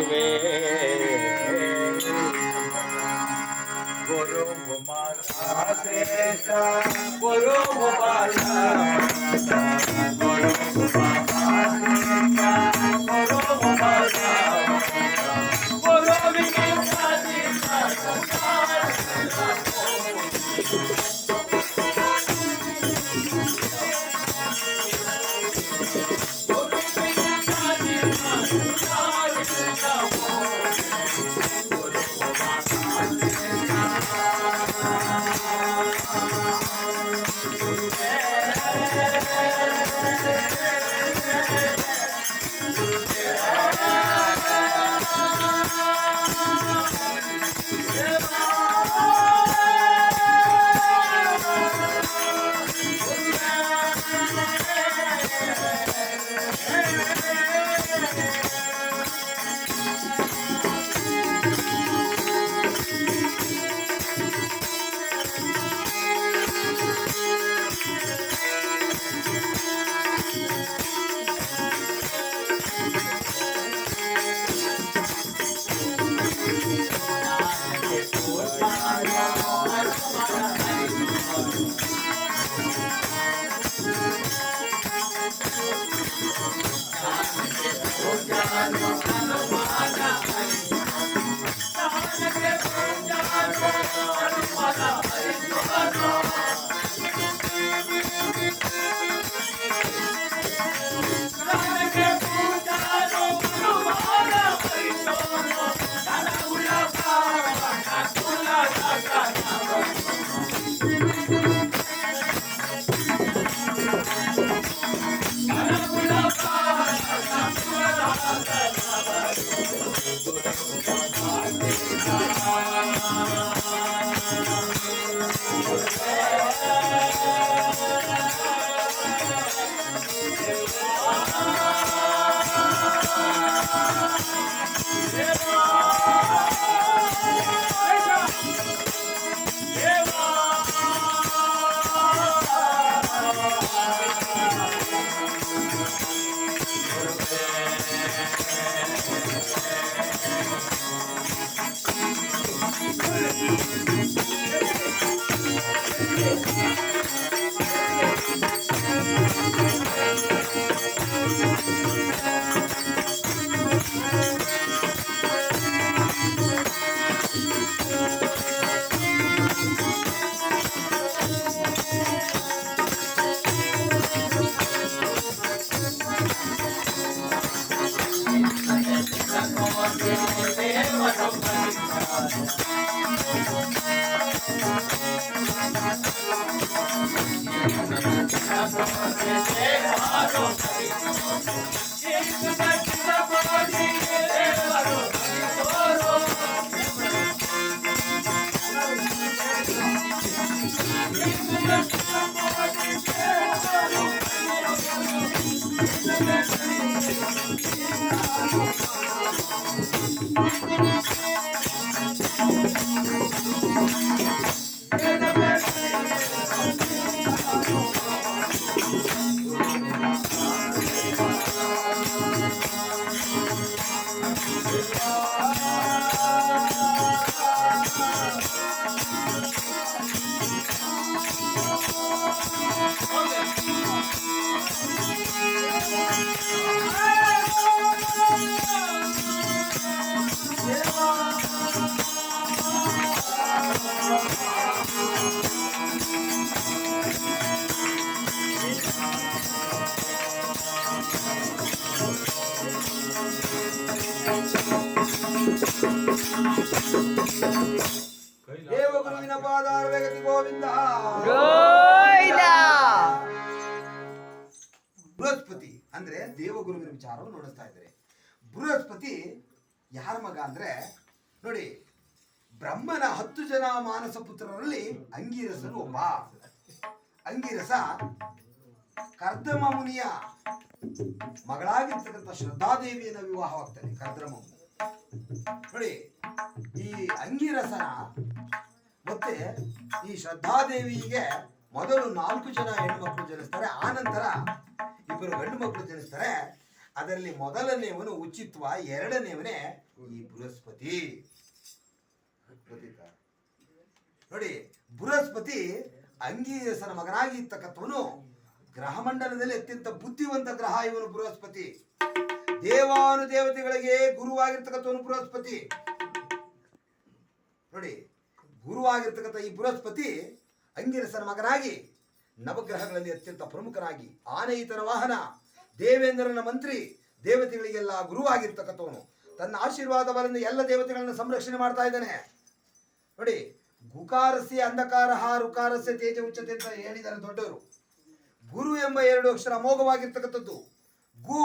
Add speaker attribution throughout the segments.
Speaker 1: ಗುರುವೇ ಗುರು ಮಾತೇಶ ಗುರು ಗೋಪಾಲ ಗುರು ಗುರು ಗೋಪಾಲ ಗುರು ವಿಜ್ಞಾನಿ
Speaker 2: ದೇವಗುರುವಿನ ಪಾದಾರ್ವೆಗತಿ ಗೋವಿಂದ. ಬೃಹಸ್ಪತಿ ಅಂದ್ರೆ ದೇವಗುರುವಿನ ವಿಚಾರವನ್ನು ನೋಡುತ್ತಾ ಇದ್ದಾರೆ. ಬೃಹಸ್ಪತಿ ಯಾರ ಮಗ ಅಂದ್ರೆ ನೋಡಿ, ಬ್ರಹ್ಮನ 10 ಜನ ಮಾನಸ ಪುತ್ರರಲ್ಲಿ ಅಂಗೀರಸನು ಒಬ್ಬ. ಅಂಗೀರಸ ಕರ್ದಮ ಮುನಿಯ ಮಗಳಾಗಿರ್ತಕ್ಕಂಥ ಶ್ರದ್ಧಾದೇವಿಯನ್ನು ವಿವಾಹವಾಗ್ತಾನೆ. ಕರ್ದಮ ಮುನಿ ನೋಡಿ, ಈ ಅಂಗೀರಸನ ಮತ್ತೆ ಈ ಶ್ರದ್ಧಾದೇವಿಗೆ ಮೊದಲು 4 ಜನ ಹೆಣ್ಣು ಮಕ್ಕಳು ಜನಿಸ್ತಾರೆ. ಆ ನಂತರ 2 ಗಂಡು ಮಕ್ಕಳು ಜನಿಸ್ತಾರೆ. ಅದರಲ್ಲಿ ಮೊದಲನೆಯವನು ಉಚಿತ್ವ, ಎರಡನೆಯವನೇ ಈ ಬೃಹಸ್ಪತಿ. ಗೊತ್ತಿತ್ತಾ? ನೋಡಿ, ಬೃಹಸ್ಪತಿ ಅಂಗೀರಸನ ಮಗನಾಗಿ ಇರ್ತಕ್ಕಂಥವನು ಗ್ರಹಮಂಡಲದಲ್ಲಿ ಅತ್ಯಂತ ಬುದ್ಧಿವಂತ ಗ್ರಹ ಇವನು ಬೃಹಸ್ಪತಿ. ದೇವಾನುದೇವತೆಗಳಿಗೆ ಗುರುವಾಗಿರ್ತಕ್ಕಂಥವನು ಬೃಹಸ್ಪತಿ. ನೋಡಿ, ಗುರುವಾಗಿರ್ತಕ್ಕಂಥ ಈ ಬೃಹಸ್ಪತಿ ಅಂಗಿರಸನ ಮಗನಾಗಿ ನವಗ್ರಹಗಳಲ್ಲಿ ಅತ್ಯಂತ ಪ್ರಮುಖನಾಗಿ ಆನೆಯಿತನ ವಾಹನ, ದೇವೇಂದ್ರನ ಮಂತ್ರಿ, ದೇವತೆಗಳಿಗೆಲ್ಲ ಗುರುವಾಗಿರ್ತಕ್ಕಂಥವನು. ತನ್ನ ಆಶೀರ್ವಾದ ಬಲದಿಂದ ಎಲ್ಲ ದೇವತೆಗಳನ್ನು ಸಂರಕ್ಷಣೆ ಮಾಡ್ತಾ ಇದ್ದಾನೆ. ನೋಡಿ, ಗುಕಾರಸ್ಯ ಅಂಧಕಾರ ರುಕಾರಸ್ಯ ತೇಜ ಉಚ್ಚತೆ ಅಂತ ಹೇಳಿದ್ದಾರೆ ದೊಡ್ಡವರು. ಗುರು ಎಂಬ 2 ಅಕ್ಷರ ಅಮೋಘವಾಗಿರ್ತಕ್ಕಂಥದ್ದು. ಗು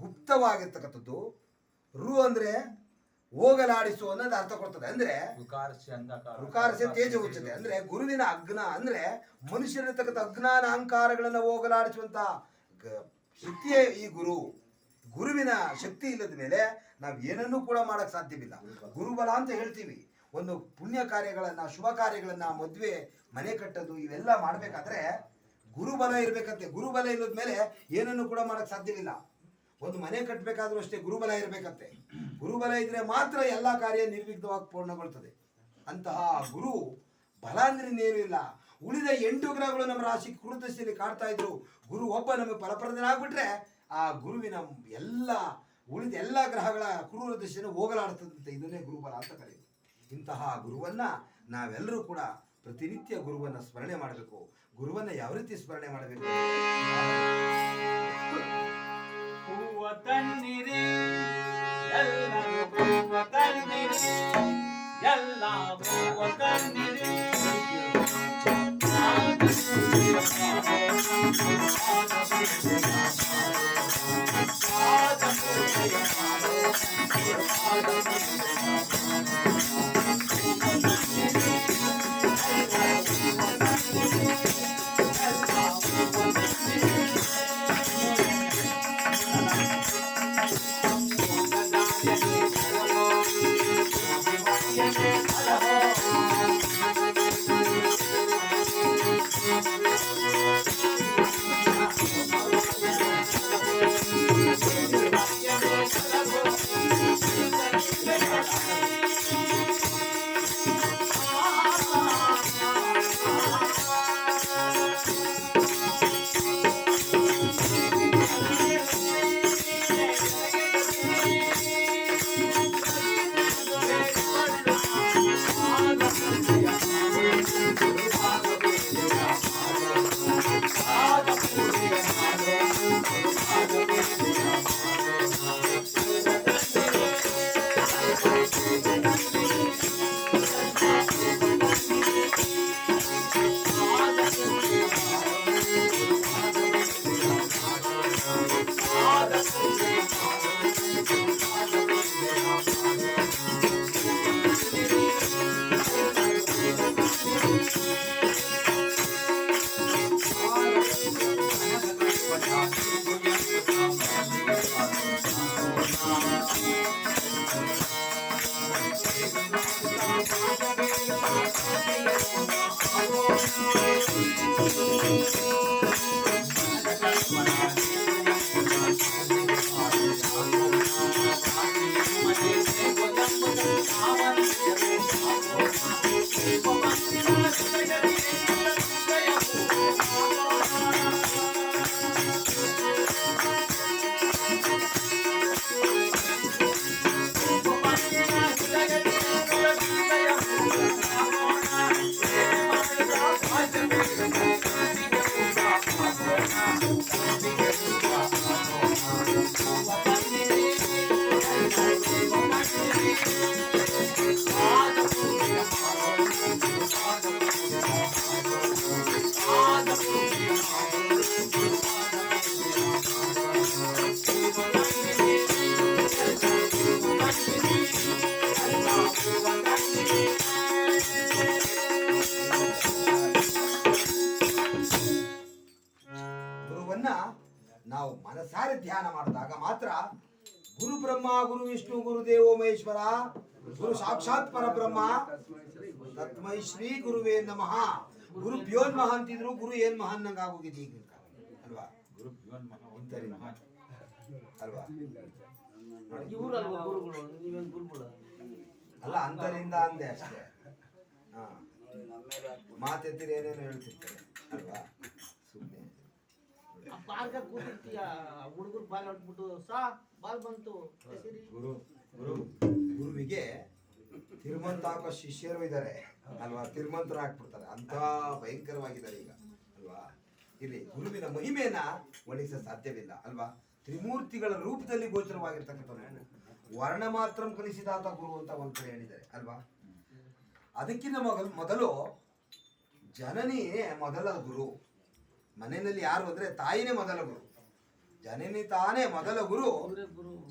Speaker 2: ಗುಪ್ತವಾಗಿರ್ತಕ್ಕಂಥದ್ದು, ರು ಅಂದ್ರೆ ಹೋಗಲಾಡಿಸು ಅನ್ನೋದು ಅರ್ಥ ಕೊಡ್ತದೆ. ಅಂದ್ರೆ ರುಕಾರಸ್ಯ ತೇಜ ಉಚ್ಚತೆ ಅಂದ್ರೆ ಗುರುವಿನ ಅಜ್ಞ ಅಂದ್ರೆ ಮನುಷ್ಯರಿರ್ತಕ್ಕಂಥ ಅಜ್ಞಾನ ಅಹಂಕಾರಗಳನ್ನ ಹೋಗಲಾಡಿಸುವಂತ ಶಕ್ತಿಯೇ ಈ ಗುರು. ಗುರುವಿನ ಶಕ್ತಿ ಇಲ್ಲದ ಮೇಲೆ ನಾವು ಏನನ್ನೂ ಕೂಡ ಮಾಡಕ್ ಸಾಧ್ಯವಿಲ್ಲ. ಗುರುಬಲ ಅಂತ ಹೇಳ್ತೀವಿ. ಒಂದು ಪುಣ್ಯ ಕಾರ್ಯಗಳನ್ನ, ಶುಭ ಕಾರ್ಯಗಳನ್ನ, ಮದ್ವೆ, ಮನೆ ಕಟ್ಟೋದು ಇವೆಲ್ಲ ಮಾಡ್ಬೇಕಾದ್ರೆ ಗುರುಬಲ ಇರ್ಬೇಕಂತೆ. ಗುರುಬಲ ಇಲ್ಲದ ಮೇಲೆ ಏನನ್ನು ಕೂಡ ಮಾಡಕ್ ಸಾಧ್ಯವಿಲ್ಲ. ಒಂದು ಮನೆ ಕಟ್ಟಬೇಕಾದ್ರೂ ಅಷ್ಟೇ ಗುರುಬಲ ಇರಬೇಕಂತೆ. ಗುರುಬಲ ಇದ್ರೆ ಮಾತ್ರ ಎಲ್ಲ ಕಾರ್ಯ ನಿರ್ವಿಘ್ನವಾಗಿ ಪೂರ್ಣಗೊಳ್ತದೆ. ಅಂತಹ ಗುರು ಬಲ ಅಂದ್ರೆ ಇನ್ನೇನು ಇಲ್ಲ. ಉಳಿದ 8 ಗ್ರಹಗಳು ನಮ್ಮ ರಾಶಿ ಕುರುದಶೆಯಲ್ಲಿ ಕಾಡ್ತಾ ಇದ್ರು. ಗುರು ಒಬ್ಬ ನಮಗೆ ಫಲಪ್ರದನಾಗ್ಬಿಟ್ರೆ ಆ ಗುರುವಿನ ಉಳಿದ ಎಲ್ಲ ಗ್ರಹಗಳ ಕ್ರೂರ ದಶೆಯನ್ನು ಹೋಗಲಾಡ್ತದಂತೆ. ಇದನ್ನೇ ಗುರುಬಲ ಅಂತ ಕರೆಯುವುದು. ಇಂತಹ ಗುರುವನ್ನ ನಾವೆಲ್ಲರೂ ಕೂಡ ಪ್ರತಿನಿತ್ಯ ಗುರುವನ್ನ ಸ್ಮರಣೆ ಮಾಡಬೇಕು. ಗುರುವನ್ನ ಯಾವ ರೀತಿ ಸ್ಮರಣೆ ಮಾಡಬೇಕು?
Speaker 1: ಹೂವ ತನ್ನಿರಿ ಎಲ್ಲರೂ ಹೂವ ತನ್ನಿರಿ, ಎಲ್ಲ ಹೂವ ತನ್ನಿರಿ.
Speaker 2: ಗುರುವನ್ನ ನಾವು ಮನಸಾರೆ ಧ್ಯಾನ ಮಾಡಿದಾಗ ಮಾತ್ರ ಗುರು ಬ್ರಹ್ಮ ಗುರು ವಿಷ್ಣು ಗುರು ದೇವೋ ಮಹೇಶ್ವರ ಗುರು ಸಾಕ್ಷಾತ್ ಪರಬ್ರಹ್ಮ ತಸ್ಮೈ ಶ್ರೀ ಗುರುವೇ ನಮಃ. ಗುರು ಭ್ಯೋನ್ಮಹ ಅಂತಿದ್ರು, ಗುರು ಏನ್ ಮಹಾನ್ನಂಗ ಆಗೋಗಿದೆ ಈಗ ಅಲ್ವಾ? ಅಲ್ವಾ?
Speaker 3: ಇವರಲ್ವಾ ಗುರುಗಳು, ನೀವೇನು ಗುರುಗಳು
Speaker 2: ಅಲ್ಲ, ಅಂತರಿಂದ ಅಂದೆ ಅಷ್ಟೇ. ಹಾ, ಮಾತೆತ್ತಿರ ಏನೇನು ಹೇಳ್ತಿರ್ತಾರೆ ಅಲ್ವಾ? ಸುಮ್ಮನೆ
Speaker 3: ಪಾರ್ಕ ಕೂತಿರ್ತೀಯ, ಹುಡುಗರು ಬಾಲ್ ಹೊಟ್ಬಿಟ್ಟು ಬಾಲ್ ಬಂತು.
Speaker 2: ಗುರು ಗುರು ಗುರುವಿಗೆ ತಿರುಮಂತಾಕ ಶಿಷ್ಯರು ಇದ್ದಾರೆ ಅಲ್ವಾ? ತಿರುಮಂತರು ಹಾಕ್ಬಿಡ್ತಾರೆ, ಅಂತ ಭಯಂಕರವಾಗಿದ್ದಾರೆ ಈಗ ಅಲ್ವಾ? ಇಲ್ಲಿ ಗುರುವಿನ ಮಹಿಮೆಯನ್ನ ವರ್ಣಿಸ ಸಾಧ್ಯವಿಲ್ಲ ಅಲ್ವಾ? ತ್ರಿಮೂರ್ತಿಗಳ ರೂಪದಲ್ಲಿ ಗೋಚರವಾಗಿರ್ತಕ್ಕಂಥ ವರ್ಣ ಮಾತ್ರ ಕಲಿಸಿದಾತ ಗುರು ಅಂತ ಒಂದು ಕಡೆ ಹೇಳಿದ್ದಾರೆ ಅಲ್ವಾ? ಅದಕ್ಕಿಂತ ಮೊದಲು ಜನನಿಯೇ ಮೊದಲ ಗುರು. ಮನೆಯಲ್ಲಿ ಯಾರು ಅಂದ್ರೆ ತಾಯಿನೇ ಮೊದಲ ಗುರು. ಜನನಿ ತಾನೇ ಮೊದಲ ಗುರು.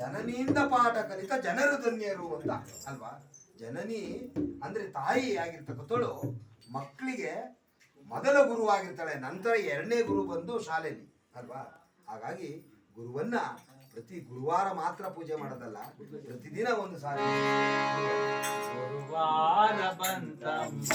Speaker 2: ಜನನಿಯಿಂದ ಪಾಠ ಕಲಿತ ಜನರು ಧನ್ಯರು ಅಂತ ಅಲ್ವಾ? ಜನನಿ ಅಂದ್ರೆ ತಾಯಿ ಆಗಿರ್ತಕ್ಕಂಥಳು ಮಕ್ಕಳಿಗೆ ಮೊದಲ ಗುರು ಆಗಿರ್ತಾಳೆ, ನಂತರ ಎರಡನೇ ಗುರು ಬಂದು ಶಾಲೆಯಲ್ಲಿ ಅಲ್ವಾ? ಹಾಗಾಗಿ ಗುರುವನ್ನ ಪ್ರತಿ ಗುರುವಾರ ಮಾತ್ರ ಪೂಜೆ ಮಾಡೋದಲ್ಲ, ಪ್ರತಿದಿನ ಒಂದು ಸಾರಿ
Speaker 1: ಗುರುವಾರ ಬಂತಮ್ಮ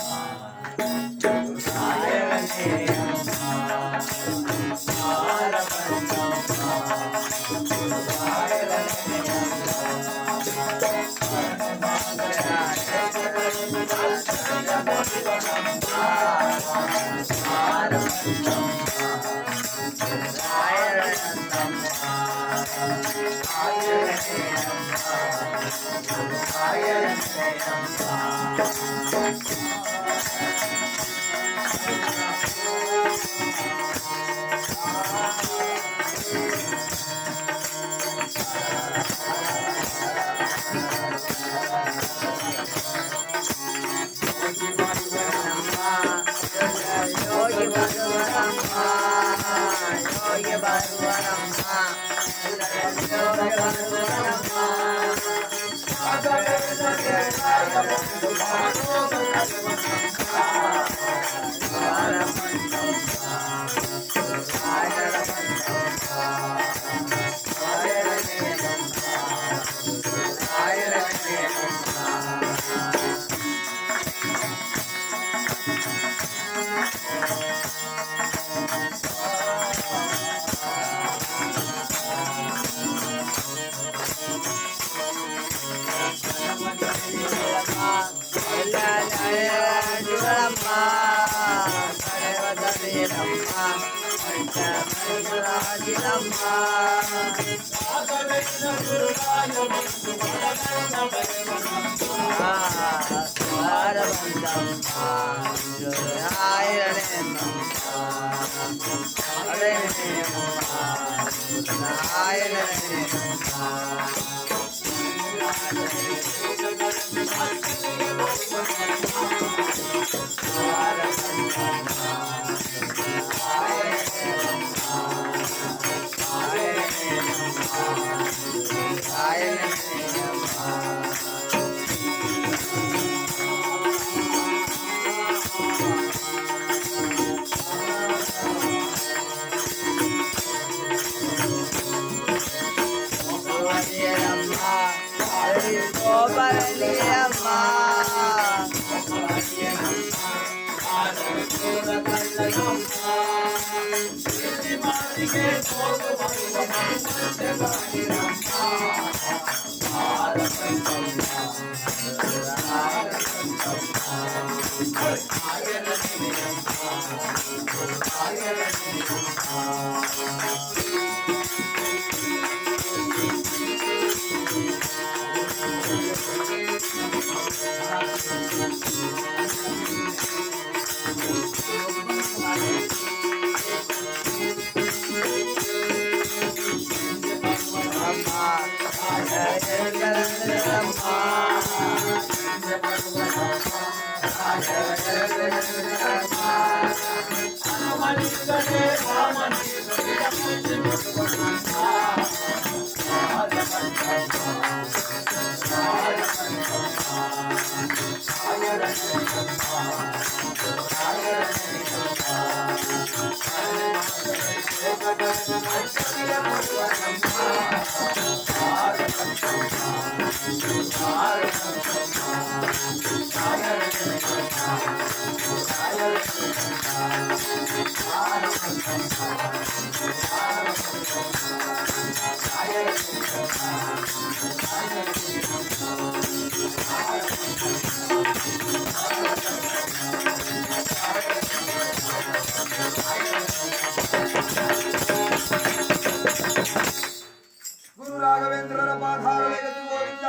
Speaker 2: ಗುರು ರಾಘವೇಂದ್ರರ ಪಾದಾರವಿಂದ ಗೋವಿಂದ.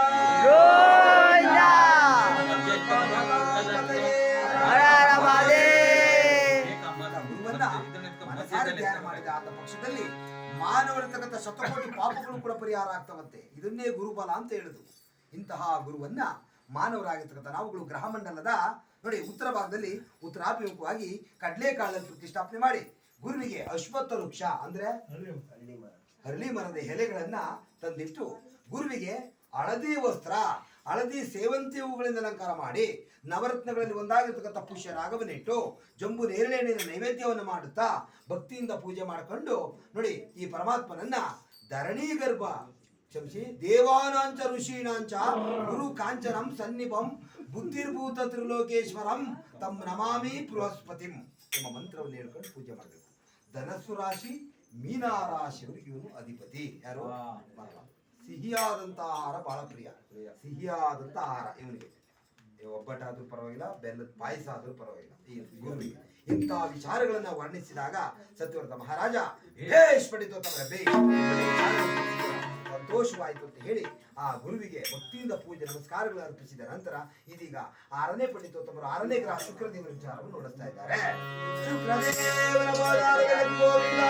Speaker 2: ಗುರುವನ್ನ ಮನಸಾರೆ ಧ್ಯಾನ ಮಾಡಿದ ಆದ ಪಕ್ಷದಲ್ಲಿ ಮಾನವರಿರ್ತಕ್ಕಂಥ ಶತಕೋಟಿ ಪಾಪಗಳು ಕೂಡ ಪರಿಹಾರ ಆಗ್ತವಂತೆ. ಇದನ್ನೇ ಗುರುಬಲ ಅಂತ ಹೇಳುದು. ಇಂತಹ ಗುರುವನ್ನ ಮಾನವರಾಗಿರ್ತಕ್ಕಂಥ ನಾವುಗಳು ಗ್ರಹ ಮಂಡಲದ ನೋಡಿ ಉತ್ತರ ಭಾಗದಲ್ಲಿ ಉತ್ತರಾಭಿಮುಖವಾಗಿ ಕಡಲೆಕಾಳಲ್ಲಿ ಪ್ರತಿಷ್ಠಾಪನೆ ಮಾಡಿ ಗುರುವಿಗೆ ಅಶ್ವತ್ಥ ವೃಕ್ಷ ಅಂದ್ರೆ ಹರಳಿ ಮರದ ಎಲೆಗಳನ್ನ ತಂದಿಟ್ಟು ಗುರುವಿಗೆ ಹಳದಿ ವಸ್ತ್ರ ಹಳದಿ ಸೇವಂತಿ ಹೂಗಳಿಂದ ಅಲಂಕಾರ ಮಾಡಿ ನವರತ್ನಗಳಲ್ಲಿ ಒಂದಾಗಿರ್ತಕ್ಕಂಥ ಪುಷ್ಯ ರಾಗವನ್ನಿಟ್ಟು ಜಂಬು ನೇರಳೆಹಣ್ಣಿನ ನೈವೇದ್ಯವನ್ನು ಮಾಡುತ್ತಾ ಭಕ್ತಿಯಿಂದ ಪೂಜೆ ಮಾಡಿಕೊಂಡು ನೋಡಿ ಈ ಪರಮಾತ್ಮನನ್ನ ಧರಣಿ ಗರ್ಭ ಕ್ಷಮಿಸಿ ದೇವಾನಾಂಚ ಋಷೀಣಾಂಚ ಗುರು ಕಾಂಚನಂ ಸನ್ನಿಪಂ ಬುದ್ಧಿರ್ಭೂತ ತ್ರಿಲೋಕೇಶ್ವರಂ ತಮ್ ನಮಾಮಿ ಬೃಹಸ್ಪತಿಂ ಎಂಬ ಮಂತ್ರವನ್ನು ಹೇಳ್ಕೊಂಡು ಪೂಜೆ ಮಾಡಬೇಕು. ಧನಸ್ಸು ರಾಶಿ ಮೀನಾ ರಾಶಿಯವರಿಗೆ ಇವನು ಅಧಿಪತಿ. ಯಾರು? ಸಿಹಿಯಾದಂತ ಆಹಾರ ಬಹಳ ಪ್ರಿಯ. ಸಿಹಿಯಾದಂತ ಆಹಾರ ಇವನಿಗೆ ಒಬ್ಬಟ್ಟಾದ್ರೂ ಪರವಾಗಿಲ್ಲ, ಬೆಲ್ಲದ ಪಾಯಸ ಆದ್ರೂ ಪರವಾಗಿಲ್ಲ ಈ ಗುರುವಿಗೆ. ಇಂತಹ ವಿಚಾರಗಳನ್ನ ವರ್ಣಿಸಿದಾಗ ಸತ್ಯವ್ರತ ಮಹಾರಾಜ ಬೇಷ್ ಪಡಿತೋತ್ತಮರ ಸಂತೋಷವಾಯಿತು ಅಂತ ಹೇಳಿ ಆ ಗುರುವಿಗೆ ಭಕ್ತಿಯಿಂದ ಪೂಜೆ ನಮಸ್ಕಾರಗಳನ್ನು ಅರ್ಪಿಸಿದ ನಂತರ ಇದೀಗ 6ನೇ ಪಂಡಿತೋತ್ತಮರು 6ನೇ ಗ್ರಹ ಶುಕ್ರದೇವರ ವಿಚಾರವನ್ನು ನೋಡಿಸ್ತಾ ಇದ್ದಾರೆ. ಶುಕ್ರದೇವರ ಪಾದಾರಗಳಲ್ಲಿ ಗೋವಿಂದ.